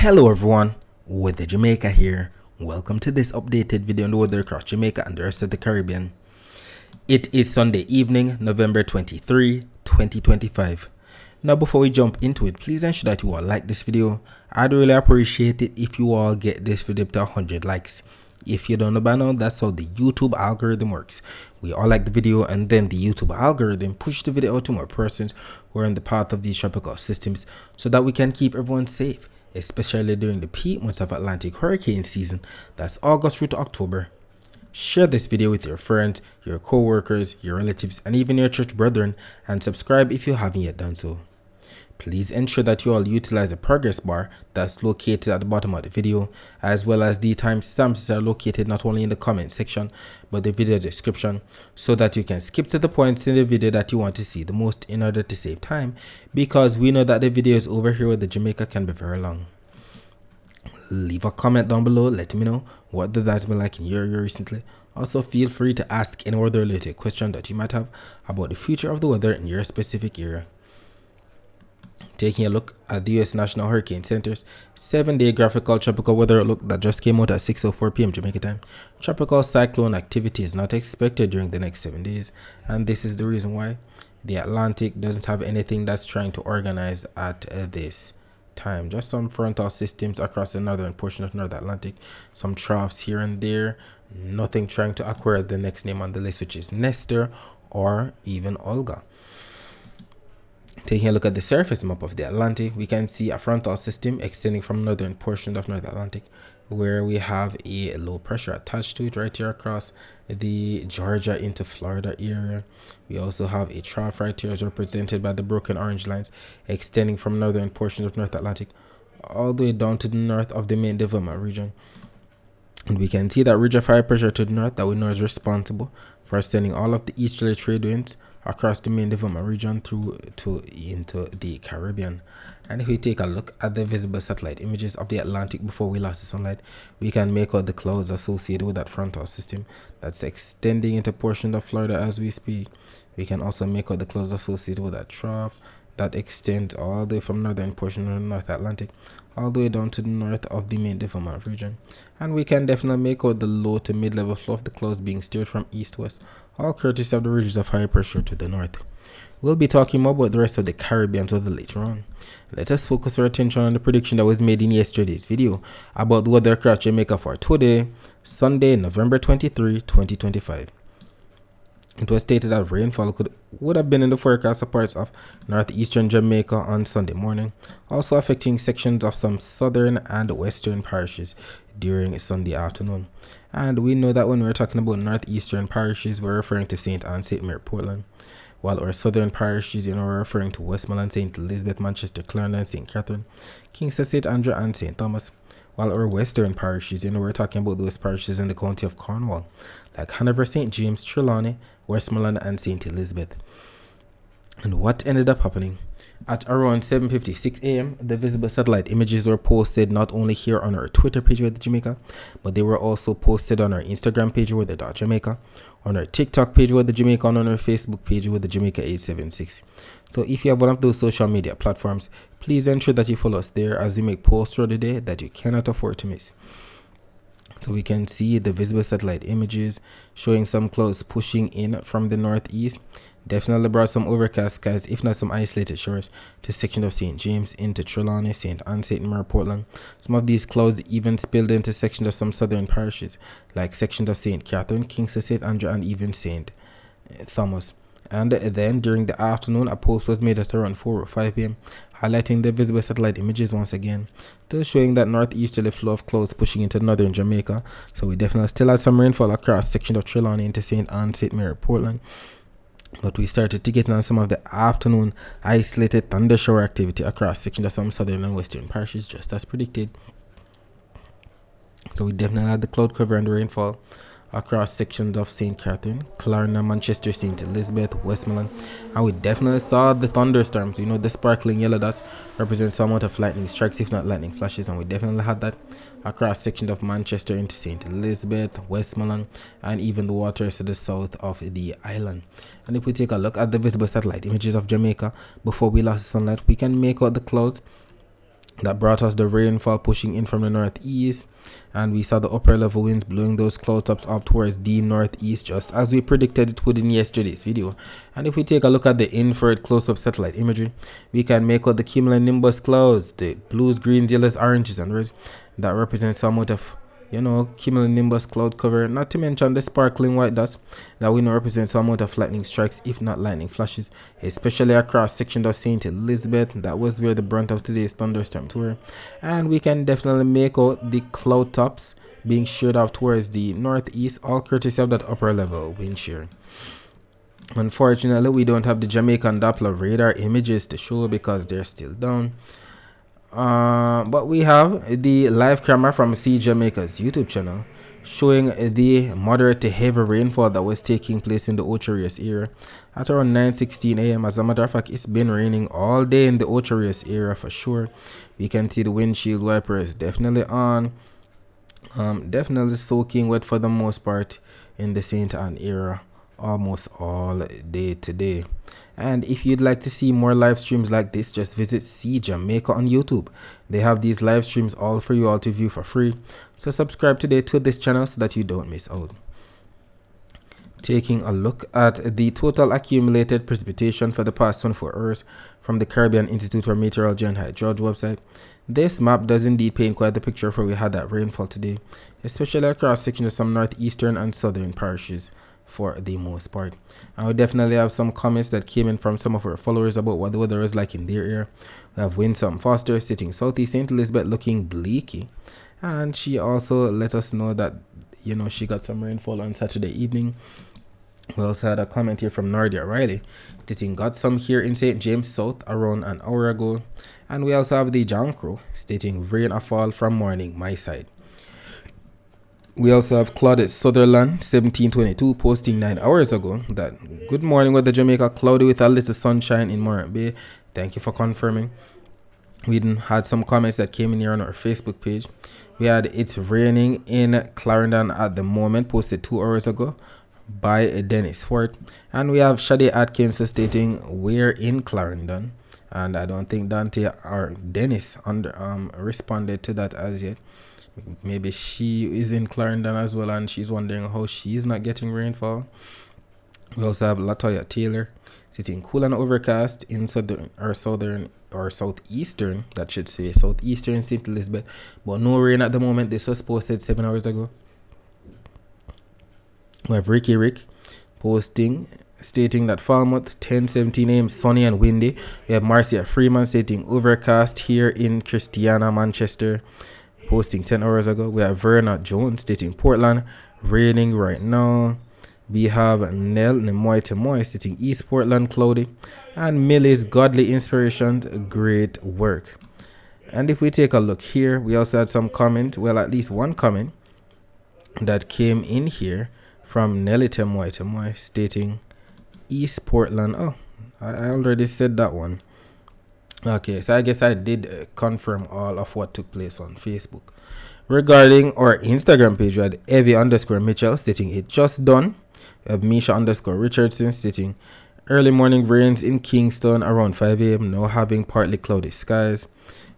Hello everyone, Weather Jamaica here. Welcome to this updated video on the weather across Jamaica and the rest of the Caribbean. It is Sunday evening, November 23, 2025. Now before we jump into it, please ensure that you all like this video. I'd really appreciate it if you all get this video to 100 likes. If you don't know by now, that's how the YouTube algorithm works. We all like the video and then the YouTube algorithm push the video out to more persons who are in the path of these tropical systems so that we can keep everyone safe, especially during the peak months of Atlantic hurricane season. That's August through to October. Share this video with your friends, your co-workers, your relatives, and even your church brethren, and subscribe if you haven't yet done so. Please ensure that you all utilize the progress bar that's located at the bottom of the video, as well as the timestamps that are located not only in the comment section but the video description, so that you can skip to the points in the video that you want to see the most in order to save time, because we know that the videos over here with the Jamaica can be very long. Leave a comment down below, let me know what the weather's been like in your area recently. Also feel free to ask any weather related question that you might have about the future of the weather in your specific area. Taking a look at the U.S. National Hurricane Center's 7-day graphical tropical weather outlook that just came out at 6:04 p.m. Jamaica time. Tropical cyclone activity is not expected during the next 7 days, and this is the reason why. The Atlantic doesn't have anything that's trying to organize at this time. Just some frontal systems across the northern portion of North Atlantic, some troughs here and there, nothing trying to acquire the next name on the list, which is Nestor or even Olga. Taking a look at the surface map of the Atlantic, we can see a frontal system extending from northern portion of North Atlantic, where we have a low pressure attached to it right here across the Georgia into Florida area. We also have a trough right here as represented by the broken orange lines extending from northern portion of North Atlantic all the way down to the north of the main development region. And we can see that ridge of high pressure to the north that we know is responsible for sending all of the easterly trade winds across the main development region through to into the Caribbean. And if we take a look at the visible satellite images of the Atlantic before we lost the sunlight, we can make out the clouds associated with that frontal system that's extending into portions of Florida as we speak. We can also make out the clouds associated with that trough that extends all the way from northern portion of the North Atlantic all the way down to the north of the main development region. And we can definitely make out the low to mid-level flow of the clouds being steered from east-west, all courtesy of the ridges of high pressure to the north. We'll be talking more about the rest of the Caribbean weather later on. Let us focus our attention on the prediction that was made in yesterday's video about the weather across Jamaica for today, Sunday, November 23, 2025. It was stated that rainfall would have been in the forecast of parts of northeastern Jamaica on Sunday morning, also affecting sections of some southern and western parishes during Sunday afternoon. And we know that when we're talking about northeastern parishes, we're referring to St. Anne, St. Mary, Portland, while our southern parishes, we're referring to Westmoreland, St. Elizabeth, Manchester, Clarendon, St. Catherine, Kingston, St. Andrew, and St. Thomas. While our western parishes, we're talking about those parishes in the county of Cornwall, like Hanover, St. James, Trelawney, Westmoreland, and St. Elizabeth. And what ended up happening? At around 7:56 a.m., the visible satellite images were posted not only here on our Twitter page with Jamaica, but they were also posted on our Instagram page with the Jamaica, on our TikTok page with the Jamaica, and on our Facebook page with the Jamaica 876. So if you have one of those social media platforms, please ensure that you follow us there as we make posts throughout the day that you cannot afford to miss. So we can see the visible satellite images showing some clouds pushing in from the northeast. Definitely brought some overcast skies, if not some isolated showers, to section of St. James, into Trelawney, St. Anne, St. Mary, Portland. Some of these clouds even spilled into sections of some southern parishes, like sections of St. Catherine, Kingston, St. Andrew, and even St. Thomas. And then during the afternoon, a post was made at around 4 or 5 p.m. highlighting the visible satellite images once again, still showing that northeasterly flow of clouds pushing into northern Jamaica. So we definitely still had some rainfall across section of Trelawney into St. Anne, St. Mary, Portland. But we started to get on some of the afternoon isolated thunder shower activity across sections of some southern and western parishes, just as predicted. So we definitely had the cloud cover and the rainfall across sections of St. Catherine, Clarendon, Manchester, St. Elizabeth, Westmoreland, and we definitely saw the thunderstorms. The sparkling yellow dots represent some amount of lightning strikes, if not lightning flashes, and we definitely had that across sections of Manchester into St. Elizabeth, Westmoreland, and even the waters to the south of the island. And if we take a look at the visible satellite images of Jamaica before we lost the sunlight, we can make out the clouds That brought us the rainfall pushing in from the northeast, and we saw the upper level winds blowing those cloud tops up towards the northeast, just as we predicted it would in yesterday's video. And if we take a look at the infrared close-up satellite imagery, we can make out the cumulonimbus clouds, the blues, greens, yellows, oranges, and reds that represent somewhat of cumulonimbus cloud cover, not to mention the sparkling white dots that we know represent some amount of lightning strikes, if not lightning flashes, especially across sections of St. Elizabeth. That was where the brunt of today's thunderstorms were. And we can definitely make out the cloud tops being sheared off towards the northeast, all courtesy of that upper level wind shear. Unfortunately, we don't have the Jamaican Doppler radar images to show because they're still down. But we have the live camera from Sea Jamaica's YouTube channel showing the moderate to heavy rainfall that was taking place in the Outages area at around 9:16 a.m. As a matter of fact, it's been raining all day in the Outages area for sure. We can see the windshield wipers definitely on, definitely soaking wet for the most part in the St. Ann area almost all day today. And if you'd like to see more live streams like this, just visit Sea Jamaica on YouTube. They have these live streams all for you all to view for free. So subscribe today to this channel so that you don't miss out. Taking a look at the total accumulated precipitation for the past 24 hours from the Caribbean Institute for Meteorology and Hydrology website, this map does indeed paint quite the picture for we had that rainfall today, especially across sections of some northeastern and southern parishes for the most part. And we definitely have some comments that came in from some of our followers about what the weather is like in their area. We have Winsome Foster sitting southeast St. Elizabeth looking bleaky, and she also let us know that she got some rainfall on Saturday evening. We also had a comment here from Nardia Riley stating got some here in St. James South around an hour ago. And we also have the John Crow stating rain or fall from morning my side. We also have Claudette Sutherland 1722 posting 9 hours ago that good morning weather Jamaica, cloudy with a little sunshine in Morant Bay. Thank you for confirming. We then had some comments that came in here on our Facebook page. We had it's raining in Clarendon at the moment posted 2 hours ago by Dennis Fort. And we have Shade Atkins stating we're in Clarendon. And I don't think Dante or Dennis responded to that as yet. Maybe she is in Clarendon as well and she's wondering how she's not getting rainfall. We also have Latoya Taylor sitting cool and overcast in southern or southeastern, that should say southeastern St. Elizabeth, but no rain at the moment. This was posted 7 hours ago. We have Ricky Rick posting stating that Falmouth 10:17 a.m. sunny and windy. We have Marcia Freeman stating overcast here in Christiana, Manchester, posting 10 hours ago. We have Verna Jones stating Portland raining right now. We have Nell Nemoy Temoy stating East Portland cloudy, and Millie's Godly Inspirations great work. And if we take a look here, we also had some comment, well at least one comment that came in here from Nelly Temoy stating East Portland. Oh, I already said that one. Okay, so I guess I did confirm all of what took place on Facebook. Regarding our Instagram page, we had Evie_Mitchell stating it just done. We have Misha_Richardson stating early morning rains in Kingston around 5 a.m. now having partly cloudy skies.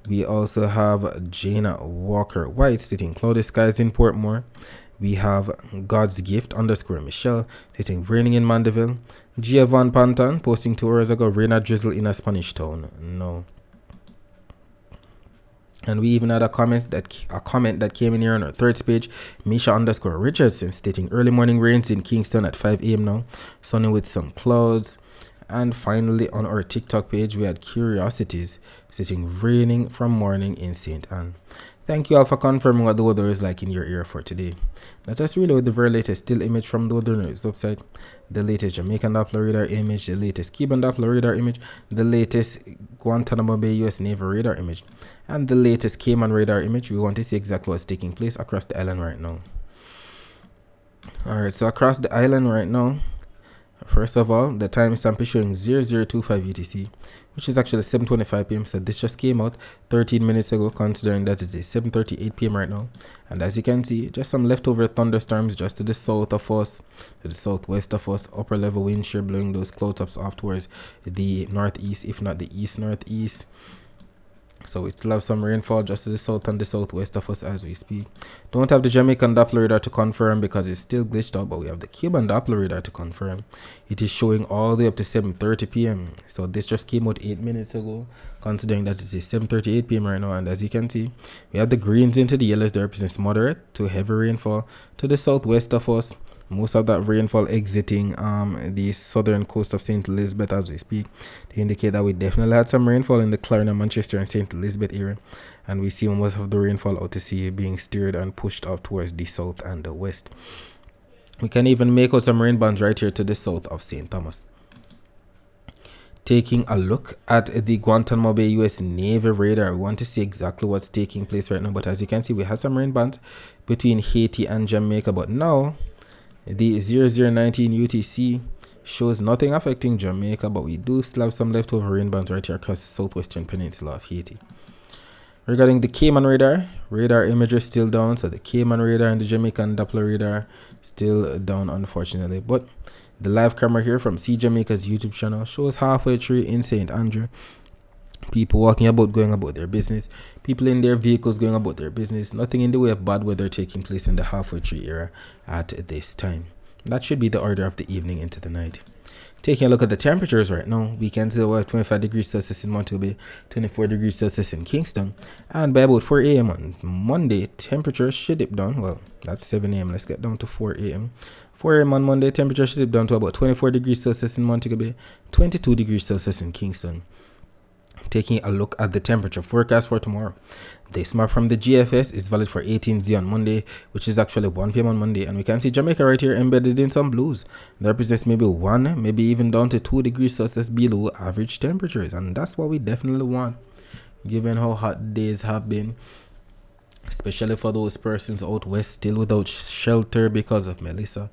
We also have Jana Walker White stating cloudy skies in Portmore. We have God's Gift_Michelle stating raining in Mandeville. Giovanni Pantan posting 2 hours ago rain or drizzle in a Spanish town. No. And we even had a comment that came in here on our third page. Misha_Richardson stating early morning rains in Kingston at 5 a.m. now, sunny with some clouds. And finally on our TikTok page we had Curiosities stating raining from morning in St. Ann. Thank you all for confirming what the weather is like in your area for today. Let us reload the very latest still image from the Weather News website, the latest Jamaican Doppler radar image, the latest Cuban Doppler radar image, the latest Guantanamo Bay US Naval radar image, and the latest Cayman radar image. We want to see exactly what's taking place across the island right now. Alright, so across the island right now, first of all, the timestamp is showing 0025 UTC, which is actually 7:25 p.m. So this just came out 13 minutes ago, considering that it is 7:38 p.m. right now. And as you can see, just some leftover thunderstorms just to the south of us, to the southwest of us, upper level wind shear blowing those cloud tops off towards the northeast, if not the east northeast. So we still have some rainfall just to the south and the southwest of us as we speak. Don't have the Jamaican Doppler radar to confirm because it's still glitched out, but we have the Cuban Doppler radar to confirm. It is showing all the way up to 7:30 p.m. So this just came out 8 minutes ago, considering that it is 7:38 p.m. right now. And as you can see, we have the greens into the yellows that represents moderate to heavy rainfall to the southwest of us. Most of that rainfall exiting the southern coast of St. Elizabeth as we speak. They indicate that we definitely had some rainfall in the Clarendon, Manchester and St. Elizabeth area. And we see most of the rainfall out to sea being steered and pushed out towards the south and the west. We can even make out some rain bands right here to the south of St. Thomas. Taking a look at the Guantanamo Bay US Navy radar, we want to see exactly what's taking place right now. But as you can see, we have some rain bands between Haiti and Jamaica. But now, the 0019 UTC shows nothing affecting Jamaica, but we do still have some leftover rain bands right here across the southwestern peninsula of Haiti. Regarding the Cayman radar image is still down, so the Cayman radar and the Jamaican Doppler radar still down, unfortunately. But the live camera here from See Jamaica's YouTube channel shows halfway through in St. Andrew. People walking about, going about their business. People in their vehicles going about their business. Nothing in the way of bad weather taking place in the halfway tree area at this time. That should be the order of the evening into the night. Taking a look at the temperatures right now, we can see about 25 degrees Celsius in Montego Bay, 24 degrees Celsius in Kingston. And by about 4 a.m. on Monday, temperatures should dip down. Well, that's 7 a.m. Let's get down to 4 a.m. 4 a.m. on Monday, temperature should dip down to about 24 degrees Celsius in Montego Bay, 22 degrees Celsius in Kingston. Taking a look at the temperature forecast for tomorrow. This map from the GFS is valid for 18Z on Monday, which is actually 1 p.m. on Monday. And we can see Jamaica right here embedded in some blues. That represents maybe 1, maybe even down to 2 degrees Celsius below average temperatures. And that's what we definitely want, given how hot days have been. Especially for those persons out west still without shelter because of Melissa.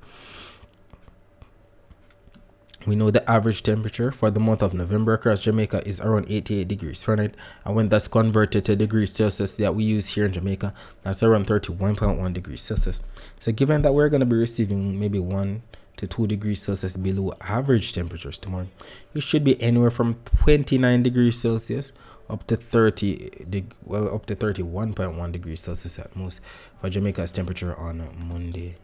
We know the average temperature for the month of November across Jamaica is around 88 degrees Fahrenheit. And when that's converted to degrees Celsius that we use here in Jamaica, that's around 31.1 degrees Celsius. So given that we're going to be receiving maybe 1 to 2 degrees Celsius below average temperatures tomorrow, it should be anywhere from 29 degrees Celsius up to 31.1 degrees Celsius at most for Jamaica's temperature on Monday.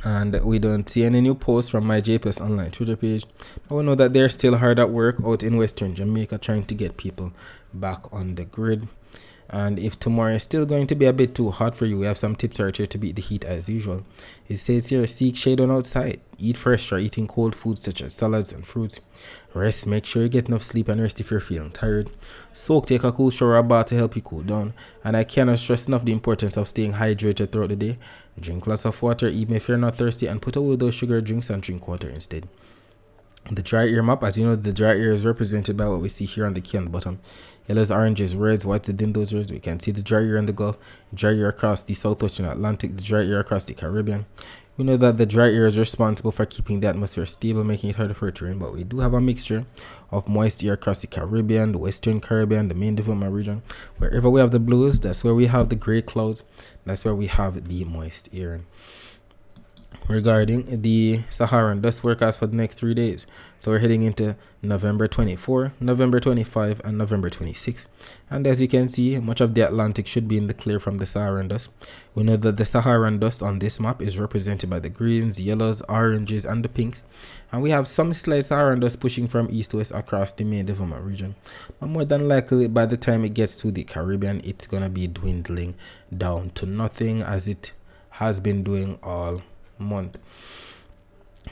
And we don't see any new posts from my JPlus online Twitter page, but we know that they're still hard at work out in Western Jamaica trying to get people back on the grid. And if tomorrow is still going to be a bit too hot for you, we have some tips right here to beat the heat as usual. It says here, seek shade on outside, eat fresh, try eating cold foods such as salads and fruits. Rest, make sure you get enough sleep and rest if you're feeling tired. Soak, take a cool shower or bath to help you cool down. And I cannot stress enough the importance of staying hydrated throughout the day. Drink lots of water even if you're not thirsty, and put away those sugar drinks and drink water instead. The dry air map, as you know, the dry air is represented by what we see here on the key on the bottom. Yellows, oranges, reds, whites within those reds. We can see the dry air in the Gulf, dry air across the southwestern Atlantic, the dry air across the Caribbean. We know that the dry air is responsible for keeping the atmosphere stable, making it harder for it to rain, but we do have a mixture of moist air across the Caribbean, the Western Caribbean, the main development region. Wherever we have the blues, that's where we have the gray clouds, that's where we have the moist air. Regarding the Saharan dust forecast for the next 3 days. So we're heading into November 24, November 25, and November 26. And as you can see, much of the Atlantic should be in the clear from the Saharan dust. We know that the Saharan dust on this map is represented by the greens, yellows, oranges, and the pinks. And we have some slight Saharan dust pushing from east to west across the main development region. But more than likely, by the time it gets to the Caribbean, it's going to be dwindling down to nothing, as it has been doing all month.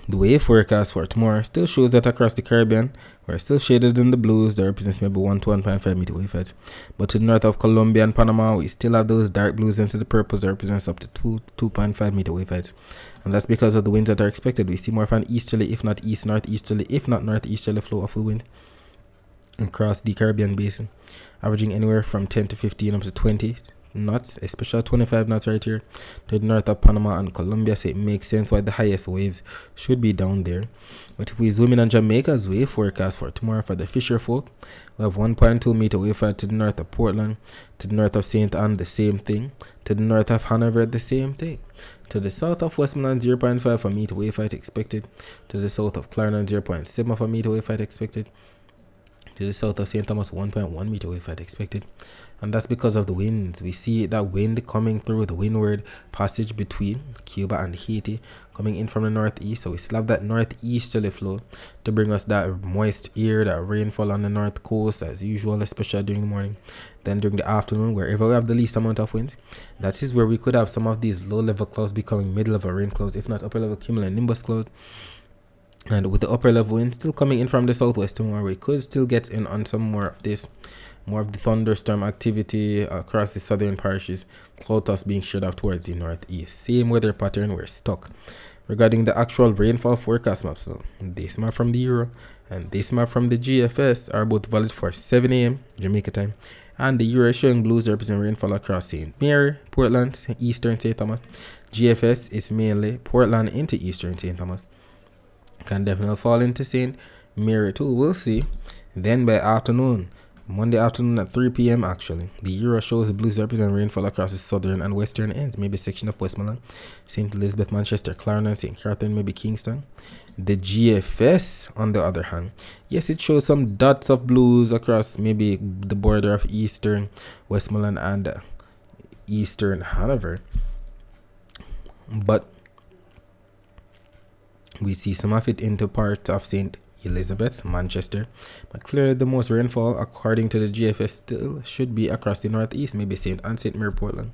The wave forecast for tomorrow still shows that across the Caribbean, we're still shaded in the blues that represents maybe 1 to 1.5 meter wave heights. But to the north of Colombia and Panama, we still have those dark blues into the purples that represents up to 2 to 2.5 meter wave heights. And that's because of the winds that are expected. We see more of an easterly, if not east northeasterly, if not northeasterly flow of the wind across the Caribbean basin, averaging anywhere from 10 to 15 up to 20 knots, especially 25 knots right here to the north of Panama and Colombia. So it makes sense why the highest waves should be down there. But if we zoom in on Jamaica's wave forecast for tomorrow for the fisher folk, we have 1.2 meter wave height to the north of Portland, to the north of St. Anne, the same thing, to the north of Hanover, the same thing, to the south of Westmoreland, 0.5 for meter wave height expected, to the south of Clarendon, 0.7 for meter wave height expected, To the south of St. Thomas, 1.1 meter wave height expected. And that's because of the winds. We see that wind coming through the windward passage between Cuba and Haiti coming in from the northeast. So we still have that northeasterly flow to bring us that moist air, that rainfall on the north coast as usual, especially during the morning. Then during the afternoon, wherever we have the least amount of wind, that is where we could have some of these low level clouds becoming mid level rain clouds, if not upper level cumulonimbus clouds. And with the upper level wind still coming in from the southwest tomorrow, we could still get in on some more of the thunderstorm activity across the southern parishes, cloud toss being shared off towards the northeast. Same weather pattern, we're stuck. Regarding the actual rainfall forecast maps, so this map from the Euro and this map from the GFS are both valid for 7 a.m. Jamaica time. And the Euro is showing blues represent rainfall across St. Mary, Portland, eastern St. Thomas. GFS is mainly Portland into eastern St. Thomas. Can definitely fall into St. Mary too, we'll see. Then by afternoon, Monday afternoon at 3 p.m. actually, the Euro shows blues represent rainfall across the southern and western ends, maybe section of Westmoreland, St. Elizabeth, Manchester, Clarendon, St. Catherine, maybe Kingston. The GFS, on the other hand, yes, it shows some dots of blues across maybe the border of eastern Westmoreland and eastern Hanover, but we see some of it into parts of St. Elizabeth, Manchester, but clearly the most rainfall according to the GFS still should be across the northeast, maybe St. Anne, St. Mary, Portland,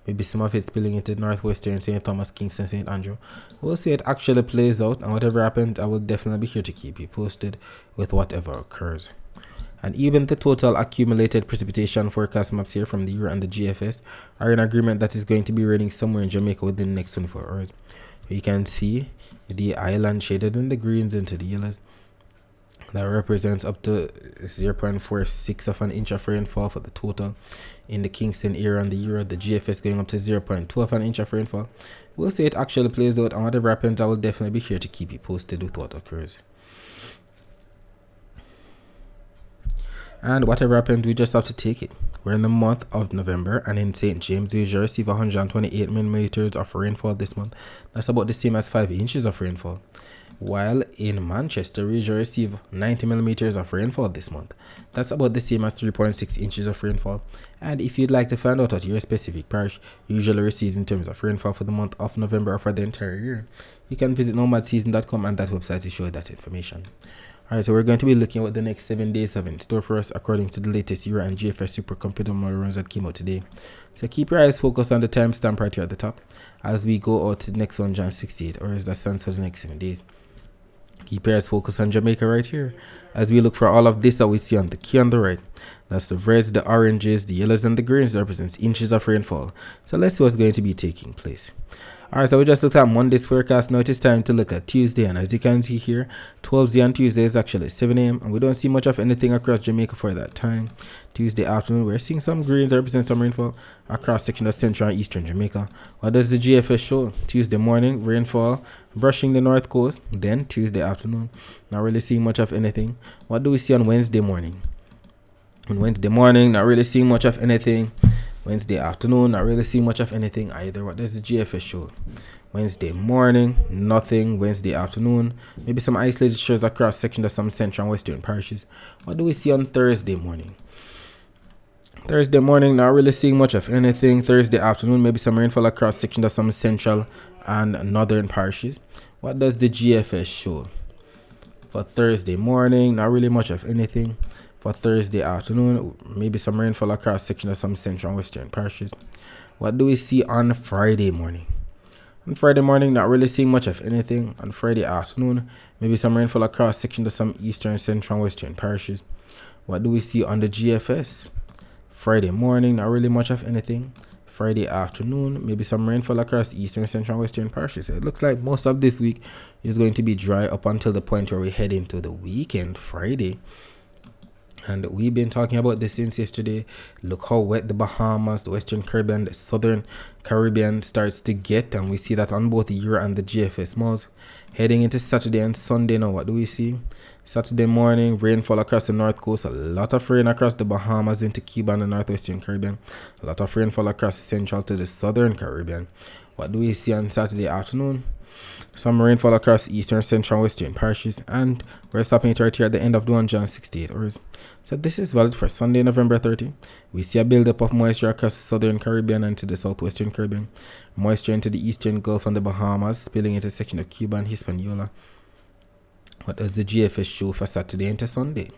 maybe some of it spilling into northwestern St. Thomas, Kingston, St. Andrew. We'll see it actually plays out, and whatever happens, I will definitely be here to keep you posted with whatever occurs. And even the total accumulated precipitation forecast maps here from the Euro and the GFS are in agreement that is going to be raining somewhere in Jamaica within the next 24 hours. You can see the island shaded in the greens into the yellows. That represents up to 0.46 of an inch of rainfall for the total in the Kingston area and the Euro. The GFS going up to 0.2 of an inch of rainfall. We'll see it actually plays out, and whatever happens, I will definitely be here to keep you posted with what occurs. And whatever happens, we just have to take it. We're in the month of November, and in St. James, we usually receive 128 millimeters of rainfall this month. That's about the same as 5 inches of rainfall. While in Manchester, we usually receive 90 millimeters of rainfall this month. That's about the same as 3.6 inches of rainfall. And if you'd like to find out what your specific parish usually receives in terms of rainfall for the month of November or for the entire year, you can visit nomadseason.com and that website to show you that information. Alright, so we're going to be looking at what the next 7 days have in store for us according to the latest Euro and GFS supercomputer model runs that came out today. So keep your eyes focused on the timestamp right here at the top as we go out to the next 168 hours. That stands for the next 7 days. Keep your eyes focused on Jamaica right here as we look for all of this that we see on the key on the right. That's the reds, the oranges, the yellows, and the greens represents inches of rainfall. So let's see what's going to be taking place. Alright, so we just looked at Monday's forecast. Now it is time to look at Tuesday, and as you can see here, 12Z on Tuesday is actually 7 a.m. and we don't see much of anything across Jamaica for that time. Tuesday afternoon, we're seeing some greens represent some rainfall across section of central and eastern Jamaica. What does the GFS show? Tuesday morning, rainfall brushing the north coast. Then Tuesday afternoon, not really seeing much of anything. What do we see on Wednesday morning? On Wednesday morning, not really seeing much of anything. Wednesday afternoon, not really seeing much of anything either. What does the GFS show? Wednesday morning, nothing. Wednesday afternoon, maybe some isolated showers across sections of some central and western parishes. What do we see on Thursday morning? Thursday morning, not really seeing much of anything. Thursday afternoon, maybe some rainfall across sections of some central and northern parishes. What does the GFS show? For Thursday morning, not really much of anything. For Thursday afternoon, maybe some rainfall across sections of some central and western parishes. What do we see on Friday morning? On Friday morning, not really seeing much of anything. On Friday afternoon, maybe some rainfall across sections of some eastern, central, and western parishes. What do we see on the GFS? Friday morning, not really much of anything. Friday afternoon, maybe some rainfall across eastern, central, and western parishes. It looks like most of this week is going to be dry up until the point where we head into the weekend, Friday. And we've been talking about this since yesterday. Look how wet the Bahamas, the Western Caribbean, the Southern Caribbean starts to get. And we see that on both the Euro and the GFS modes. Heading into Saturday and Sunday now, what do we see? Saturday morning, rainfall across the north coast. A lot of rain across the Bahamas into Cuba and the Northwestern Caribbean. A lot of rainfall across the central to the Southern Caribbean. What do we see on Saturday afternoon? Some rainfall across eastern, central, and western parishes, and we're stopping it right here at the end of the 168 hours. So this is valid for Sunday, November 30. We see a buildup of moisture across the southern Caribbean and to the southwestern Caribbean, moisture into the eastern Gulf and the Bahamas, spilling into a section of Cuba and Hispaniola. What does the GFS show for Saturday into Sunday?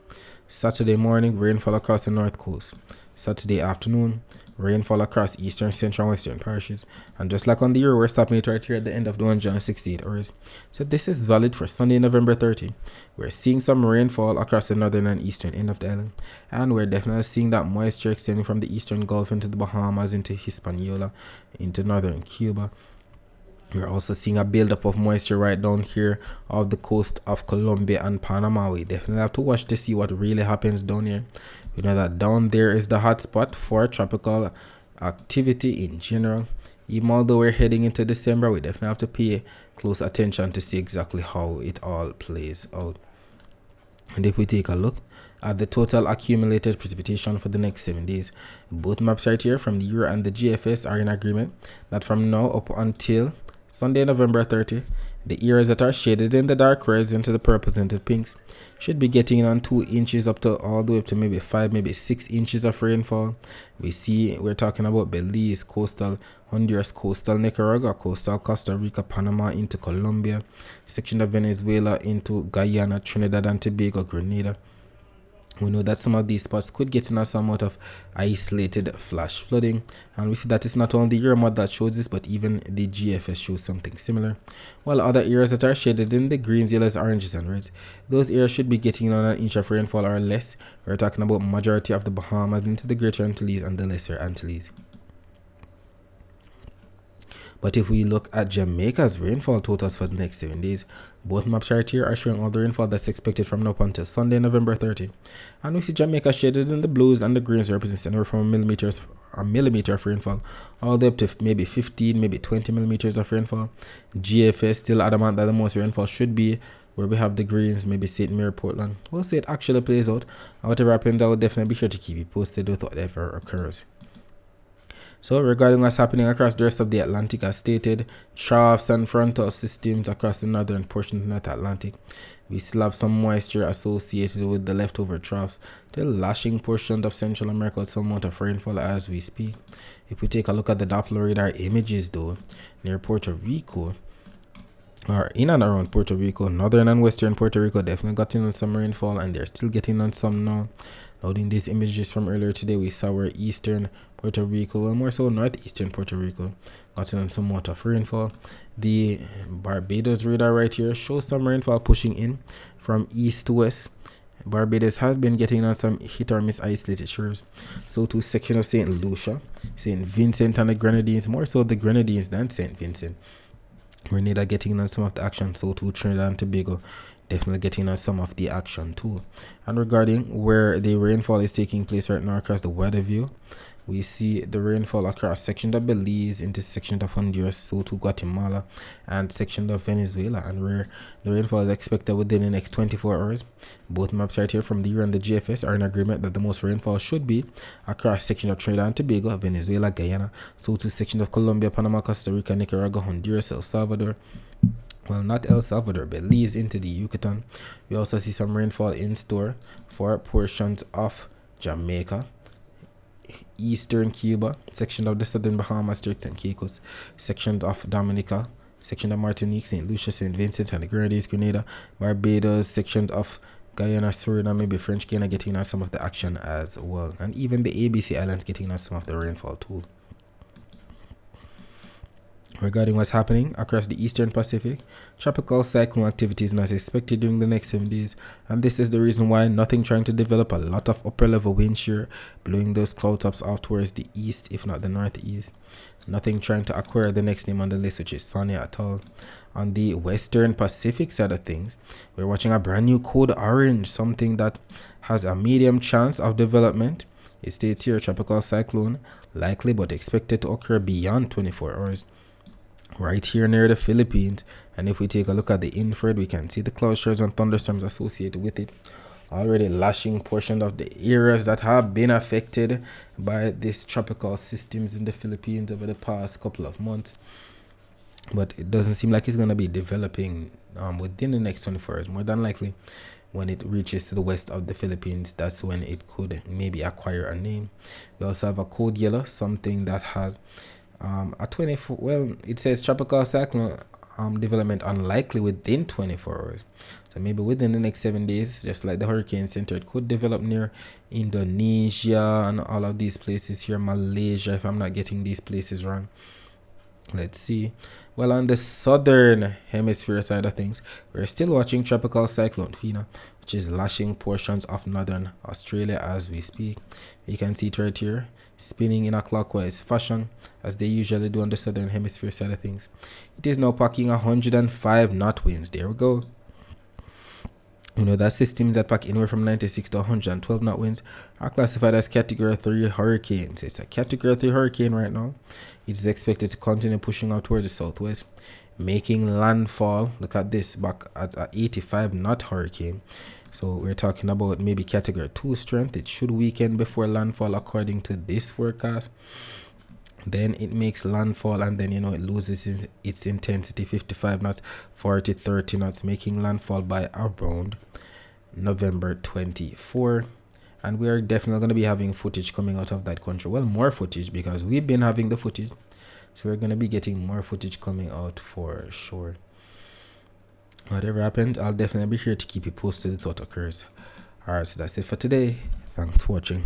Saturday morning, rainfall across the north coast. Saturday afternoon, rainfall across eastern, central, and western parishes. And just like on the year, we're stopping it right here at the end of the 168 hours. So this is valid for Sunday, November 30. We're seeing some rainfall across the northern and eastern end of the island. And we're definitely seeing that moisture extending from the eastern Gulf into the Bahamas, into Hispaniola, into northern Cuba. We're also seeing a buildup of moisture right down here off the coast of Colombia and Panama. We definitely have to watch to see what really happens down here. We know that down there is the hotspot for tropical activity in general. Even although we're heading into December, we definitely have to pay close attention to see exactly how it all plays out. And if we take a look at the total accumulated precipitation for the next 7 days, both maps right here from the Euro and the GFS are in agreement that from now up until Sunday, November 30, the areas that are shaded in the dark reds into the purples and the pinks should be getting on 2 inches up to all the way up to maybe 5, maybe 6 inches of rainfall. We're talking about Belize, coastal Honduras, coastal Nicaragua, coastal Costa Rica, Panama into Colombia, section of Venezuela into Guyana, Trinidad and Tobago, Grenada. We know that some of these spots could get in some amount of isolated flash flooding, and we see that it's not only the Euromod that shows this, but even the GFS shows something similar. While other areas that are shaded in the greens, yellows, oranges, and reds, those areas should be getting on an inch of rainfall or less. We're talking about majority of the Bahamas into the Greater Antilles and the Lesser Antilles. But if we look at Jamaica's rainfall totals for the next 7 days, both maps right here are showing all the rainfall that's expected from now up until Sunday, November 30. And we see Jamaica shaded in the blues, and the greens represents anywhere from a millimeter of rainfall all the way up to maybe 15, maybe 20 millimeters of rainfall. GFS still adamant that the most rainfall should be where we have the greens, maybe St. Mary, Portland. We'll see it actually plays out, and whatever happens, I will definitely be sure to keep you posted with whatever occurs. So regarding what's happening across the rest of the Atlantic, as stated, troughs and frontal systems across the northern portion of the North Atlantic. We still have some moisture associated with the leftover troughs, still lashing portions of Central America with some amount of rainfall as we speak. If we take a look at the Doppler radar images though, near Puerto Rico, or in and around Puerto Rico, northern and western Puerto Rico definitely got in on some rainfall, and they're still getting on some now. Loading these images from earlier today, we saw where eastern Puerto Rico, well more so northeastern Puerto Rico, got in on some amount of rainfall. The Barbados radar right here shows some rainfall pushing in from east to west. Barbados has been getting on some hit or miss isolated shores. So to section of St. Lucia, St. Vincent and the Grenadines, more so the Grenadines than St. Vincent. Grenada getting on some of the action, so too Trinidad and Tobago definitely getting on some of the action too. And regarding where the rainfall is taking place right now across the weather view, we see the rainfall across section of Belize into section of Honduras, so to Guatemala and section of Venezuela, and where the rainfall is expected within the next 24 hours. Both maps right here from the Euro and the GFS are in agreement that the most rainfall should be across section of Trinidad and Tobago, Venezuela, Guyana, so to section of Colombia, Panama, Costa Rica, Nicaragua, Honduras, El Salvador. Well, not El Salvador, Belize into the Yucatan. We also see some rainfall in store for portions of Jamaica, eastern Cuba, section of the southern Bahamas, Turks and Caicos, sections of Dominica, section of Martinique, St. Lucia, St. Vincent and the Grenadines, Grenada, Barbados, sections of Guyana, Suriname, maybe French Guiana getting on some of the action as well. And even the ABC Islands getting on some of the rainfall too. Regarding what's happening across the eastern Pacific, tropical cyclone activity is not expected during the next 7 days, and this is the reason why nothing trying to develop a lot of upper level wind shear, blowing those cloud tops off towards the east, if not the northeast. Nothing trying to acquire the next name on the list, which is Sonia at all. On the western Pacific side of things, we're watching a brand new code orange, something that has a medium chance of development. It states here tropical cyclone likely but expected to occur beyond 24 hours. Right here near the Philippines, and if we take a look at the infrared, we can see the cloud showers and thunderstorms associated with it, already lashing portions of the areas that have been affected by these tropical systems in the Philippines over the past couple of months. but it doesn't seem like it's going to be developing within the next 24 hours. More than likely, when it reaches to the west of the Philippines, that's when it could maybe acquire a name. We also have a code yellow, something that has a 24, well, it says tropical cyclone development unlikely within 24 hours. So maybe within the next 7 days, just like the hurricane center, it could develop near Indonesia and all of these places here, Malaysia, if I'm not getting these places wrong. Let's see. Well, on the southern hemisphere side of things, we're still watching tropical cyclone Fina, which is lashing portions of northern Australia as we speak. You can see it right here, spinning in a clockwise fashion, as they usually do on the southern hemisphere side of things. It is now packing 105 knot winds. There we go. You know, that systems that pack anywhere from 96 to 112 knot winds are classified as Category 3 hurricanes. It's a Category 3 hurricane right now. It is expected to continue pushing out toward the southwest, making landfall. Look at this, back at an 85 knot hurricane. So we're talking about maybe Category 2 strength. It should weaken before landfall according to this forecast. Then it makes landfall, and then, you know, it loses its intensity, 55 knots, 40, 30 knots, making landfall by around November 24. And we are definitely going to be having footage coming out of that country. Well, more footage, because we've been having the footage. So we're going to be getting more footage coming out for sure. Whatever happens, I'll definitely be here to keep you posted if it occurs. Alright, so that's it for today. Thanks for watching.